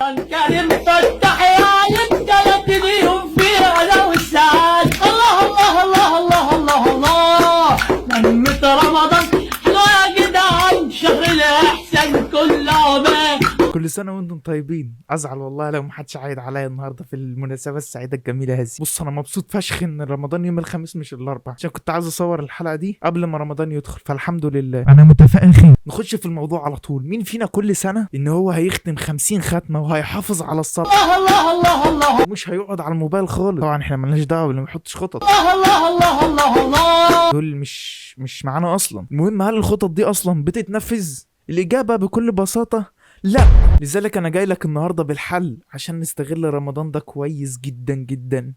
رمضان كريم فتح يا يبقى تديهم فيها لو السعاد. الله الله الله الله الله الله لمة رمضان حلوة يا جدعان، شهر الإحسان كله بيه. كل سنه وانتم طيبين. ازعل والله لو محدش عايد عليا النهارده في المناسبه السعيده الجميله هذه. بص انا مبسوط فشخ ان رمضان يوم الخميس مش الاربعاء، عشان كنت عايز اصور الحلقه دي قبل ما رمضان يدخل، فالحمد لله انا متفائل خير. نخش في الموضوع على طول. مين فينا كل سنه ان هو هيختم 50 ختمه وهيحافظ على الصلاه؟ الله الله الله مش هيقعد على الموبايل خالص. طبعا احنا مالناش دعوه باللي ما يحطش خطط، الله الله الله الله الله. دول مش معانا اصلا. المهم هل الخطط دي اصلا بتتنفذ؟ الاجابه بكل بساطه لا. لذلك انا جاي لك النهارده بالحل عشان نستغل رمضان ده كويس جدا جدا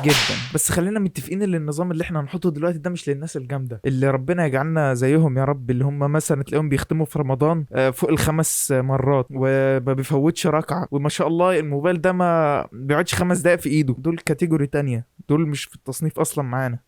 جدا. بس خلينا متفقين ان النظام اللي احنا هنحطه دلوقتي ده مش للناس الجامده اللي ربنا يجعلنا زيهم يا رب، اللي هم مثلا تلاقيهم بيختموا في رمضان فوق ال5 مرات وما بيفوتش ركعه، وما شاء الله الموبايل ده ما بيقعدش 5 دقايق في ايده. دول كاتيجوري تانية، دول مش في التصنيف اصلا معانا.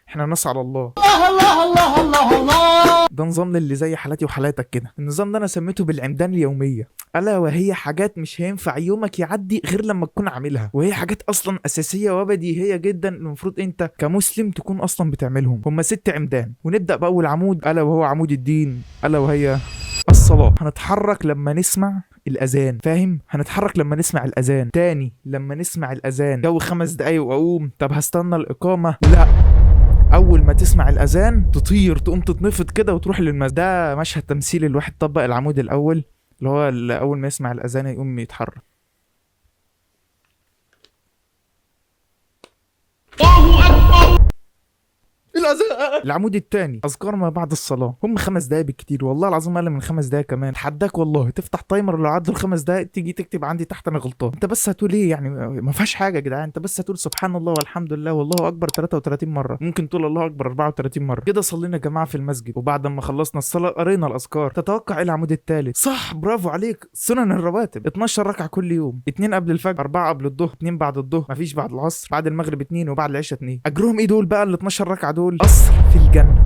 احنا ناس على الله. الله الله الله الله. ده نظام اللي زي حالاتي وحالاتك كده. النظام ده انا سميته بالعمدان اليوميه، الا وهي حاجات مش هينفع يومك يعدي غير لما تكون عاملها، وهي حاجات اصلا اساسيه وبديهيه جدا المفروض انت كمسلم تكون اصلا بتعملهم. هم 6 عمدان، ونبدا باول عمود الا وهو عمود الدين، الا وهي الصلاه. هنتحرك لما نسمع الاذان، فاهم؟ هنتحرك لما نسمع الاذان. تاني لما نسمع الاذان جو 5 دقايق واقوم، طب هستنى الاقامه؟ لا، اول ما تسمع الاذان تطير تقوم تتنفض كده وتروح للمسجد. ده مشهد تمثيلي. الواحد طبق العمود الاول اللي هو اول ما يسمع الاذان يقوم يتحرك. الله اكبر الاذان. العمود الثاني اذكار ما بعد الصلاه، هم 5 دقايق بالكتير، والله العظيم اقل من 5 دقايق كمان. اتحداك والله تفتح تايمر لو عدى ال5 دقايق تيجي تكتب عندي تحت انا غلطان. انت بس هتقول ايه يعني؟ ما فيهاش حاجه يا جدعان. انت بس هتقول سبحان الله والحمد لله والله اكبر 33 مره، ممكن تقول الله اكبر 34 مره كده. صلينا يا جماعه في المسجد، وبعد ما خلصنا الصلاه قرينا الاذكار. تتوقع ايه العمود الثالث؟ صح، برافو عليك. سنن الرواتب 12 ركعه كل يوم، 2 قبل الفجر، 4 قبل الظهر، 2 بعد الظهر، مفيش بعد العصر، بعد المغرب 2 وبعد العشاء 2. اجرهم ايه دول بقى ال 12 ركعه دول؟ قصر في الجنه.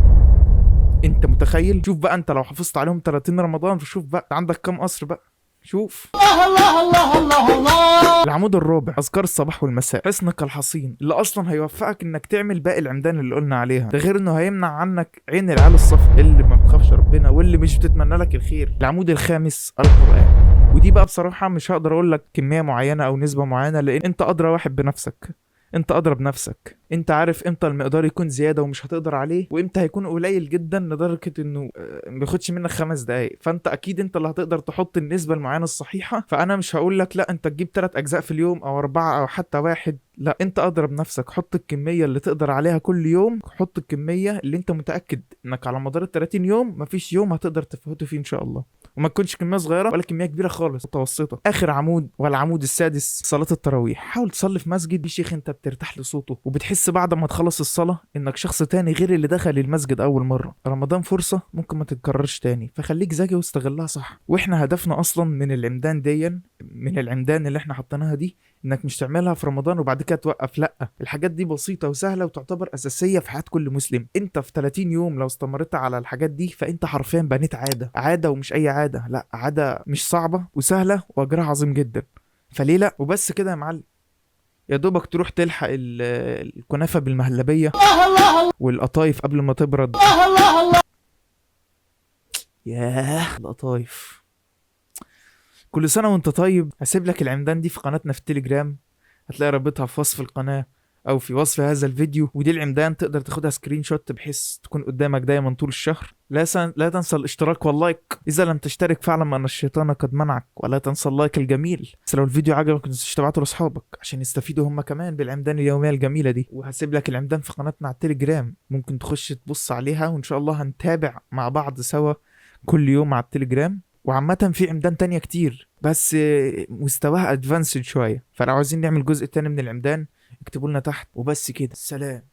انت متخيل؟ شوف بقى انت لو حافظت عليهم 30 رمضان فشوف بقى عندك كام قصر بقى. شوف. الله الله الله الله الله. العمود الرابع اذكار الصباح والمساء، حصنك الحصين اللي اصلا هيوفقك انك تعمل باقي العمدان اللي قلنا عليها. ده غير انه هيمنع عنك عين العيال الصف اللي ما بتخافش ربنا واللي مش بتتمنى لك الخير. العمود الخامس القران، ودي بقى بصراحه مش هقدر اقول لك كميه معينه او نسبه معينه، لان انت ادرى واحد بنفسك. انت اضرب نفسك، انت عارف امتى المقدار يكون زياده ومش هتقدر عليه، وامتى هيكون قليل جدا لدرجه انه ما بياخدش منك 5 دقايق. فانت اكيد انت اللي هتقدر تحط النسبه المعينه الصحيحه. فانا مش هقول لك لا انت تجيب 3 اجزاء في اليوم او 4 او حتى 1، لا، انت اضرب نفسك. حط الكميه اللي تقدر عليها كل يوم، حط الكميه اللي انت متاكد انك على مدار ال 30 يوم مفيش يوم هتقدر تفوته فيه ان شاء الله. وما تكونش كميه صغيره ولا كميه كبيره خالص، متوسطه. اخر عمود والعمود السادس صلاه التراويح. حاول تصلي في مسجد يا شيخ انت بترتاح لصوته، وبتحس بعد ما تخلص الصلاه انك شخص تاني غير اللي دخل المسجد اول مره. رمضان فرصه ممكن ما تتكررش تاني، فخليك ذكي واستغلها صح. واحنا هدفنا اصلا من العمدان دي، من العمدان اللي احنا حطيناها دي، انك مش تعملها في رمضان وبعد كده توقف. لا، الحاجات دي بسيطه وسهله وتعتبر اساسيه في حياه كل مسلم. انت في 30 يوم لو استمرت على الحاجات دي فانت حرفيا بنيت عاده ومش اي عاده، لا، عاده مش صعبه وسهله واجرها عظيم جدا. فليه لا؟ وبس كده يا معلم، يا دوبك تروح تلحق الكنافه بالمهلبيه والقطايف قبل ما تبرد. ياه القطايف. كل سنه وانت طيب. هسيب لك العمدان دي في قناتنا في التليجرام، هتلاقي رابطها في وصف القناه او في وصف هذا الفيديو. ودي العمدان تقدر تاخدها سكرين شوت بحيث تكون قدامك دايما طول الشهر. لا تنسى الاشتراك واللايك، اذا لم تشترك فاعلم ان الشيطان قد منعك، ولا تنسى اللايك الجميل. بس لو الفيديو عجبك متنساش تبعته لاصحابك عشان يستفيدوا هم كمان بالعمدان اليوميه الجميله دي. وهسيب لك العمدان في قناتنا على التليجرام، ممكن تخش تبص عليها، وان شاء الله هنتابع مع بعض سوا كل يوم على التليجرام. وعامة في عمدان تانية كتير بس مستواها ادفانسد شوية، فلو عاوزين نعمل جزء تاني من العمدان اكتبوا لنا تحت. وبس كده، سلام.